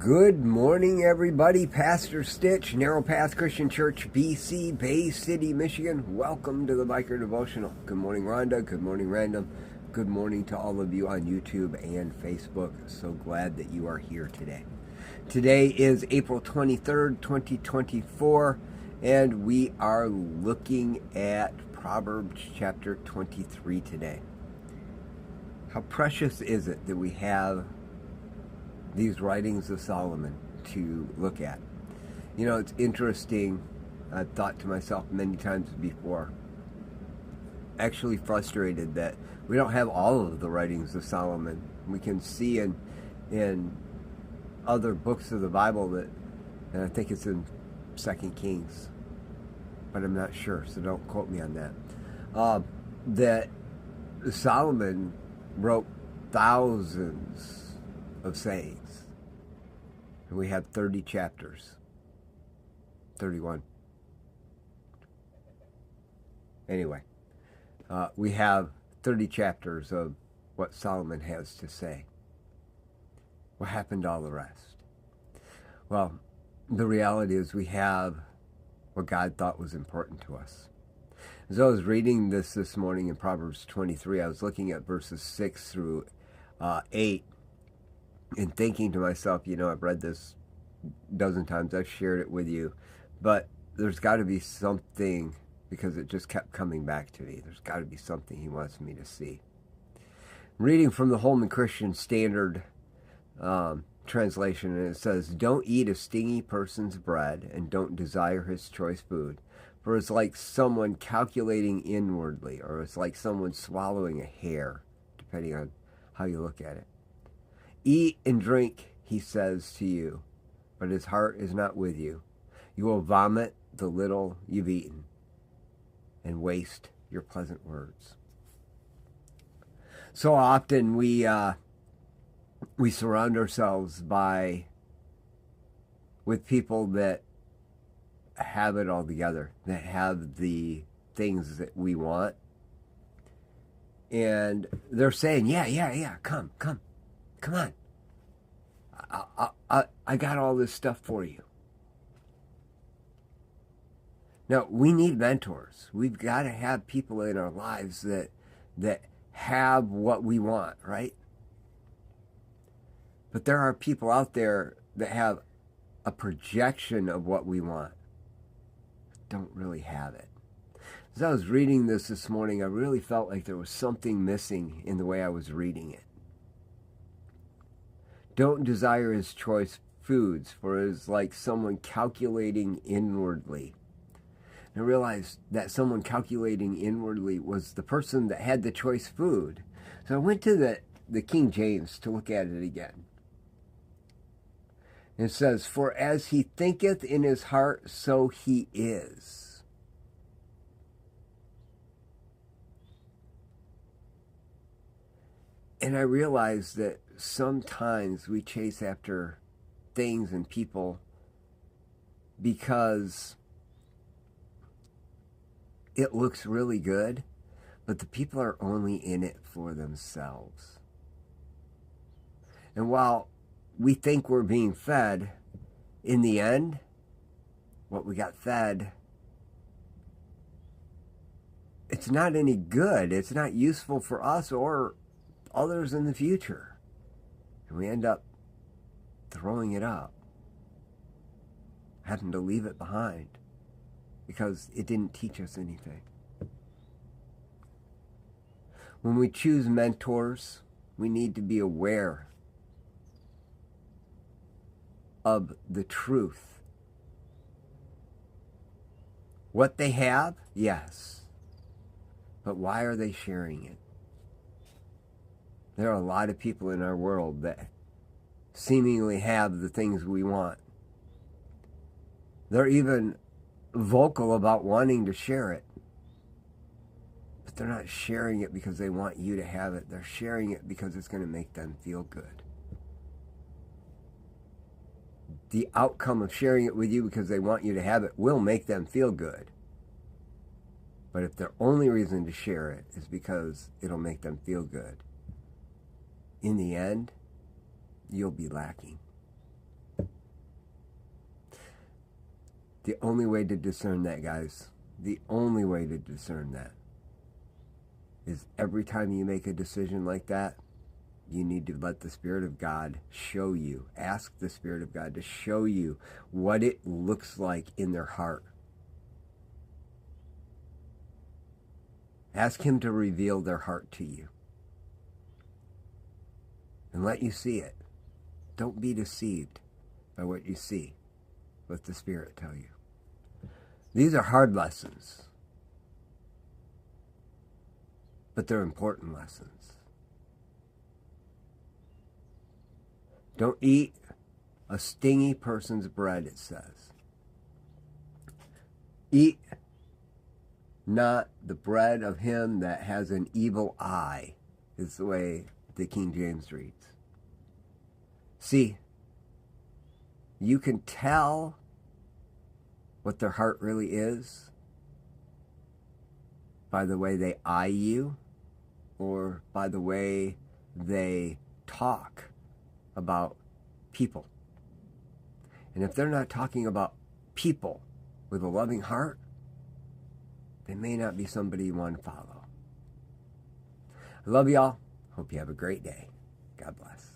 Good morning, everybody. Pastor Stitch, Narrow Path Christian Church, BC, Bay City, Michigan. Welcome to the Biker Devotional. Good morning, Rhonda. Good morning, Random. Good morning to all of you on YouTube and Facebook. So glad that you are here today. Today is April 23rd, 2024, and we are looking at Proverbs chapter 23 today. How precious is it that we have these writings of Solomon to look at? You know, it's interesting. I've thought to myself many times before, actually frustrated that we don't have all of the writings of Solomon. We can see in other books of the Bible that, and I think it's in 2 Kings, but I'm not sure, so don't quote me on that, that Solomon wrote thousands of sayings. And we have 30 chapters. 31. Anyway, we have 30 chapters of what Solomon has to say. What happened to all the rest? Well, the reality is we have what God thought was important to us. As I was reading this morning in Proverbs 23, I was looking at verses 6 through 8 and thinking to myself, you know, I've read this a dozen times, I've shared it with you, but there's got to be something, because it just kept coming back to me. There's got to be something he wants me to see. Reading from the Holman Christian Standard translation, and it says, "Don't eat a stingy person's bread, and don't desire his choice food. For it's like someone calculating inwardly, or it's like someone swallowing a hair," depending on how you look at it. "Eat and drink," he says to you, "but his heart is not with you. You will vomit the little you've eaten and waste your pleasant words." So often we surround ourselves with people that have it all together, that have the things that we want. And they're saying, yeah, come on. I got all this stuff for you. Now, we need mentors. We've got to have people in our lives that have what we want, right? But there are people out there that have a projection of what we want, but don't really have it. As I was reading this morning, I really felt like there was something missing in the way I was reading it. Don't desire his choice foods, for it is like someone calculating inwardly. And I realized that someone calculating inwardly was the person that had the choice food. So I went to the King James to look at it again. It says, "For as he thinketh in his heart, so he is." And I realized that sometimes we chase after things and people because it looks really good, but the people are only in it for themselves. And while we think we're being fed, in the end, what we got fed, it's not any good. It's not useful for us or others in the future. And we end up throwing it up, having to leave it behind because it didn't teach us anything. When we choose mentors, we need to be aware of the truth. What they have, yes, but why are they sharing it? There are a lot of people in our world that seemingly have the things we want. They're even vocal about wanting to share it, but they're not sharing it because they want you to have it. They're sharing it because it's going to make them feel good. The outcome of sharing it with you because they want you to have it will make them feel good. But if their only reason to share it is because it'll make them feel good, in the end, you'll be lacking. The only way to discern that, guys, the only way to discern that is every time you make a decision like that, you need to let the Spirit of God show you. Ask the Spirit of God to show you what it looks like in their heart. Ask Him to reveal their heart to you and let you see it. Don't be deceived by what you see. Let the Spirit tell you. These are hard lessons, but they're important lessons. Don't eat a stingy person's bread, it says. Eat not the bread of him that has an evil eye, is the way the King James reads. See, you can tell what their heart really is by the way they eye you or by the way they talk about people. And if they're not talking about people with a loving heart, they may not be somebody you want to follow. I love y'all. Hope you have a great day. God bless.